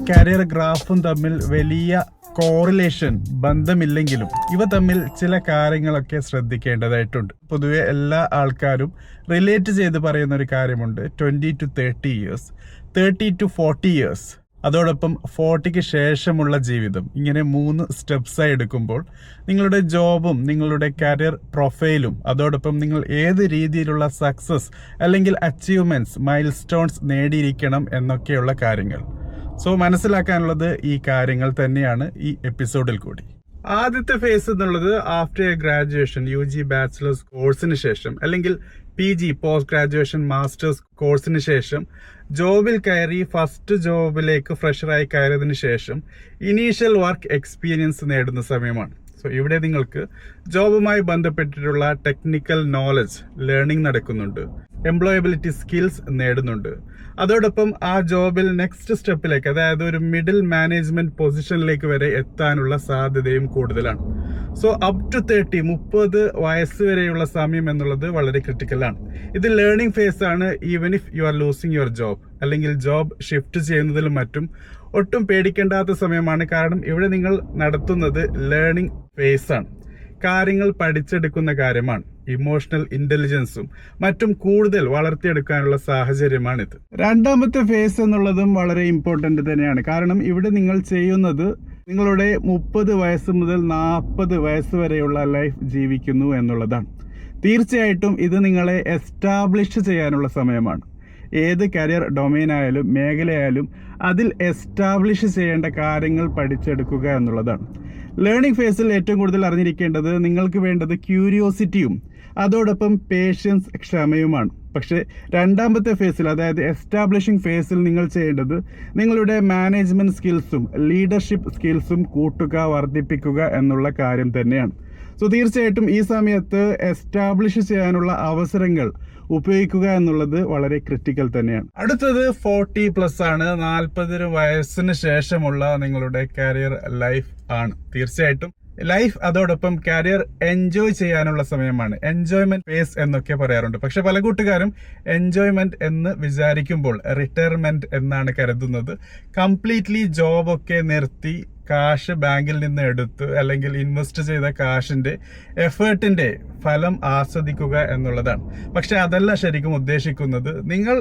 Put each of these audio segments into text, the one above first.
Career ഗ്രാഫും തമ്മിൽ വലിയ correlation ബന്ധമില്ലെങ്കിലും ഇവ തമ്മിൽ ചില കാര്യങ്ങളൊക്കെ ശ്രദ്ധിക്കേണ്ടതായിട്ടുണ്ട്. പൊതുവെ എല്ലാ ആൾക്കാരും റിലേറ്റ് ചെയ്ത് പറയുന്ന ഒരു കാര്യമുണ്ട്, 20 to 30 years, 30 to 40 years, അതോടൊപ്പം 40ക്ക് ശേഷമുള്ള ജീവിതം. ഇങ്ങനെ 3 സ്റ്റെപ്സായി എടുക്കുമ്പോൾ നിങ്ങളുടെ ജോബും നിങ്ങളുടെ കരിയർ പ്രൊഫൈലും അതോടൊപ്പം നിങ്ങൾ ഏത് രീതിയിലുള്ള സക്സസ് അല്ലെങ്കിൽ അച്ചീവ്മെന്റ്സ്, മൈൽ സ്റ്റോൺസ് നേടിയിരിക്കണം എന്നൊക്കെയുള്ള കാര്യങ്ങൾ. സോ മനസ്സിലാക്കാനുള്ളത് ഈ കാര്യങ്ങൾ തന്നെയാണ് ഈ എപ്പിസോഡിൽ കൂടി. ആദ്യത്തെ ഫേസ് എന്നുള്ളത് ആഫ്റ്റർ ഗ്രാജുവേഷൻ, UG ബാച്ചിലേഴ്സ് കോഴ്സിന് ശേഷം അല്ലെങ്കിൽ PG പോസ്റ്റ് ഗ്രാജുവേഷൻ മാസ്റ്റേഴ്സ് കോഴ്സിന് ശേഷം ജോബിൽ കയറി ഫസ്റ്റ് ജോബിലേക്ക് ഫ്രഷറായി കയറിയതിനു ശേഷം ഇനീഷ്യൽ വർക്ക് എക്സ്പീരിയൻസ് നേടുന്ന സമയമാണ്. സോ ഇവിടെ നിങ്ങൾക്ക് ജോബുമായി ബന്ധപ്പെട്ടിട്ടുള്ള ടെക്നിക്കൽ നോളജ് ലേണിംഗ് നടക്കുന്നുണ്ട്, എംപ്ലോയബിലിറ്റി സ്കിൽസ് നേടുന്നുണ്ട്. അതോടൊപ്പം ആ ജോബിൽ നെക്സ്റ്റ് സ്റ്റെപ്പിലേക്ക്, അതായത് ഒരു മിഡിൽ മാനേജ്മെന്റ് പൊസിഷനിലേക്ക് വരെ എത്താനുള്ള സാധ്യതയും കൂടുതലാണ്. സോ അപ് ടു 30 വയസ്സ് വരെയുള്ള സമയം എന്നുള്ളത് വളരെ ക്രിട്ടിക്കലാണ്. ഇത് ലേണിംഗ് ഫേസ് ആണ്. Even if you are losing your job അല്ലെങ്കിൽ ജോബ് ഷിഫ്റ്റ് ചെയ്യുന്നതിലും മറ്റും ഒട്ടും പേടിക്കേണ്ടാത്ത സമയമാണ്. കാരണം ഇവിടെ നിങ്ങൾ നടത്തുന്നത് ലേണിംഗ് ഫേസ് ആണ്. കാര്യങ്ങൾ പഠിച്ചെടുക്കുന്ന കാര്യമാണ്. ഇമോഷണൽ ഇന്റലിജൻസും മറ്റും കൂടുതൽ വളർത്തിയെടുക്കാനുള്ള സാഹചര്യമാണിത്. രണ്ടാമത്തെ ഫേസ് എന്നുള്ളതും വളരെ ഇമ്പോർട്ടന്റ് തന്നെയാണ്. കാരണം ഇവിടെ നിങ്ങൾ ചെയ്യുന്നത് നിങ്ങളുടെ 30 വയസ്സ് മുതൽ 40 വയസ്സ് വരെയുള്ള ലൈഫ് ജീവിക്കുന്നു എന്നുള്ളതാണ്. തീർച്ചയായിട്ടും ഇത് നിങ്ങളെ എസ്റ്റാബ്ലിഷ് ചെയ്യാനുള്ള സമയമാണ്. ഏത് കരിയർ ഡൊമൈൻ ആയാലും മേഖലയായാലും അതിൽ എസ്റ്റാബ്ലിഷ് ചെയ്യേണ്ട കാര്യങ്ങൾ പഠിച്ചെടുക്കുക എന്നുള്ളതാണ്. ലേണിംഗ് ഫേസിൽ ഏറ്റവും കൂടുതൽ അറിഞ്ഞിരിക്കേണ്ടത് നിങ്ങൾക്ക് വേണ്ടത് ക്യൂരിയോസിറ്റിയും അതോടൊപ്പം പേഷ്യൻസ്, ക്ഷമയുമാണ്. പക്ഷേ രണ്ടാമത്തെ ഫേസിൽ, അതായത് എസ്റ്റാബ്ലിഷിംഗ് ഫേസിൽ നിങ്ങൾ ചെയ്യേണ്ടത് നിങ്ങളുടെ മാനേജ്മെന്റ് സ്കിൽസും ലീഡർഷിപ്പ് സ്കിൽസും കൂട്ടുക, വർദ്ധിപ്പിക്കുക എന്നുള്ള കാര്യം തന്നെയാണ്. സോ തീർച്ചയായിട്ടും ഈ സമയത്ത് എസ്റ്റാബ്ലിഷ് ചെയ്യാനുള്ള അവസരങ്ങൾ ഉപയോഗിക്കുക എന്നുള്ളത് വളരെ ക്രിട്ടിക്കൽ തന്നെയാണ്. അടുത്തത് 40+ ആണ്. 40 വയസ്സിന് ശേഷമുള്ള നിങ്ങളുടെ കരിയർ ലൈഫ് ആണ്. തീർച്ചയായിട്ടും ലൈഫ് അതോടൊപ്പം കരിയർ എൻജോയ് ചെയ്യാനുള്ള സമയമാണ്. എൻജോയ്മെന്റ് ഫേസ് എന്നൊക്കെ പറയാറുണ്ട്. പക്ഷെ പല കൂട്ടുകാരും എൻജോയ്മെന്റ് എന്ന് വിചാരിക്കുമ്പോൾ റിട്ടയർമെന്റ് എന്നാണ് കരുതുന്നത്. കംപ്ലീറ്റ്ലി ജോബൊക്കെ നിർത്തി കാശ് ബാങ്കിൽ നിന്ന് എടുത്ത് അല്ലെങ്കിൽ ഇൻവെസ്റ്റ് ചെയ്ത കാശിന്റെ എഫേർട്ടിന്റെ ഫലം ആസ്വദിക്കുക എന്നുള്ളതാണ്. പക്ഷെ അതല്ല ശരിക്കും ഉദ്ദേശിക്കുന്നത്. നിങ്ങൾ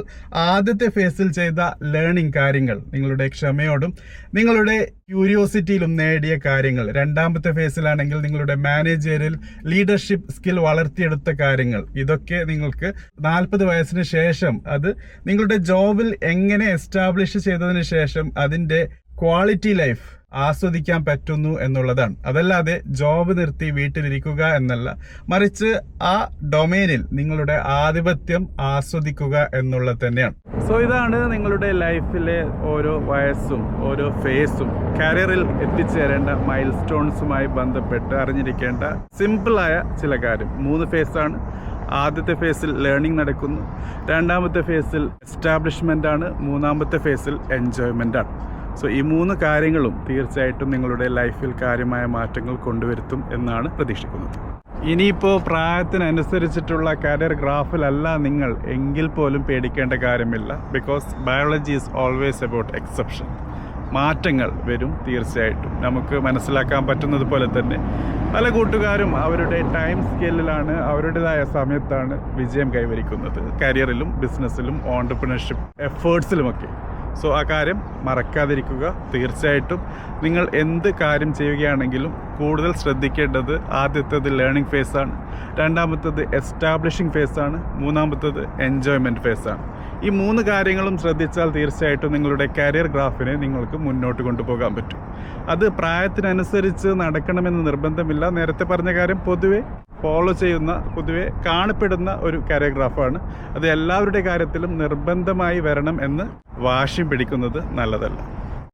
ആദ്യത്തെ ഫേസിൽ ചെയ്ത ലേണിംഗ് കാര്യങ്ങൾ, നിങ്ങളുടെ ക്ഷമയോടും നിങ്ങളുടെ ക്യൂരിയോസിറ്റിയിലും നേടിയ കാര്യങ്ങൾ, രണ്ടാമത്തെ ഫേസിലാണെങ്കിൽ നിങ്ങളുടെ മാനേജറിയൽ ലീഡർഷിപ്പ് സ്കിൽ വളർത്തിയെടുത്ത കാര്യങ്ങൾ, ഇതൊക്കെ നിങ്ങൾക്ക് 40 വയസ്സിന് ശേഷം അത് നിങ്ങളുടെ ജോബിൽ എങ്ങനെ എസ്റ്റാബ്ലിഷ് ചെയ്തതിന് ശേഷം അതിന്റെ ക്വാളിറ്റി ലൈഫ് ആസ്വദിക്കാൻ പറ്റുന്നു എന്നുള്ളതാണ്. അതല്ലാതെ ജോബ് നിർത്തി വീട്ടിലിരിക്കുക എന്നല്ല, മറിച്ച് ആ ഡൊമൈനിൽ നിങ്ങളുടെ ആധിപത്യം ആസ്വദിക്കുക എന്നുള്ളത് തന്നെയാണ്. സോ ഇതാണ് നിങ്ങളുടെ ലൈഫിലെ ഓരോ വയസ്സും ഓരോ ഫേസും കരിയറിൽ എത്തിച്ചേരേണ്ട മൈൽ സ്റ്റോൺസുമായി ബന്ധപ്പെട്ട് അറിഞ്ഞിരിക്കേണ്ട സിമ്പിളായ ചില കാര്യം. 3 ഫേസാണ്. ആദ്യത്തെ ഫേസിൽ ലേണിംഗ് നടക്കുന്നു, രണ്ടാമത്തെ ഫേസിൽ എസ്റ്റാബ്ലിഷ്മെന്റ് ആണ്, മൂന്നാമത്തെ ഫേസിൽ എൻജോയ്മെന്റ് ആണ്. സോ ഈ 3 കാര്യങ്ങളും തീർച്ചയായിട്ടും നിങ്ങളുടെ ലൈഫിൽ കാര്യമായ മാറ്റങ്ങൾ കൊണ്ടുവരുത്തും എന്നാണ് പ്രതീക്ഷിക്കുന്നത്. ഇനിയിപ്പോൾ പ്രായത്തിനനുസരിച്ചിട്ടുള്ള കരിയർ ഗ്രാഫിലല്ല നിങ്ങൾ എങ്കിൽ പോലും പേടിക്കേണ്ട കാര്യമില്ല. Because biology is always about exception. മാറ്റങ്ങൾ വരും തീർച്ചയായിട്ടും. നമുക്ക് മനസ്സിലാക്കാൻ പറ്റുന്നത് പോലെ തന്നെ പല കൂട്ടുകാരും അവരുടെ ടൈം സ്കെയിലിലാണ്, അവരുടേതായ സമയത്താണ് വിജയം കൈവരിക്കുന്നത്, കരിയറിലും ബിസിനസ്സിലും ഓൺടർപ്രണർഷിപ്പ് എഫേർട്സിലുമൊക്കെ. സോ ആ കാര്യം മറക്കാതിരിക്കുക. തീർച്ചയായിട്ടും നിങ്ങൾ എന്ത് കാര്യം ചെയ്യുകയാണെങ്കിലും കൂടുതൽ ശ്രദ്ധിക്കേണ്ടത് ആദ്യത്തേത് ലേണിംഗ് ഫേസാണ്, രണ്ടാമത്തേത് എസ്റ്റാബ്ലിഷിംഗ് ഫേസാണ്, മൂന്നാമത്തേത് എൻജോയ്മെൻറ്റ് ഫേസാണ്. ഈ 3 കാര്യങ്ങളും ശ്രദ്ധിച്ചാൽ തീർച്ചയായിട്ടും നിങ്ങളുടെ കരിയർ ഗ്രാഫിനെ നിങ്ങൾക്ക് മുന്നോട്ട് കൊണ്ടുപോകാൻ പറ്റും. അത് പ്രായത്തിനനുസരിച്ച് നടക്കണമെന്ന് നിർബന്ധമില്ല. നേരത്തെ പറഞ്ഞ കാര്യം പൊതുവെ ഫോളോ ചെയ്യുന്ന, പൊതുവെ കാണപ്പെടുന്ന ഒരു കരിയർ ഗ്രാഫാണ്. അത് എല്ലാവരുടെ കാര്യത്തിലും നിർബന്ധമായി വരണം എന്ന് വാശി പിടിക്കുന്നത് നല്ലതല്ല.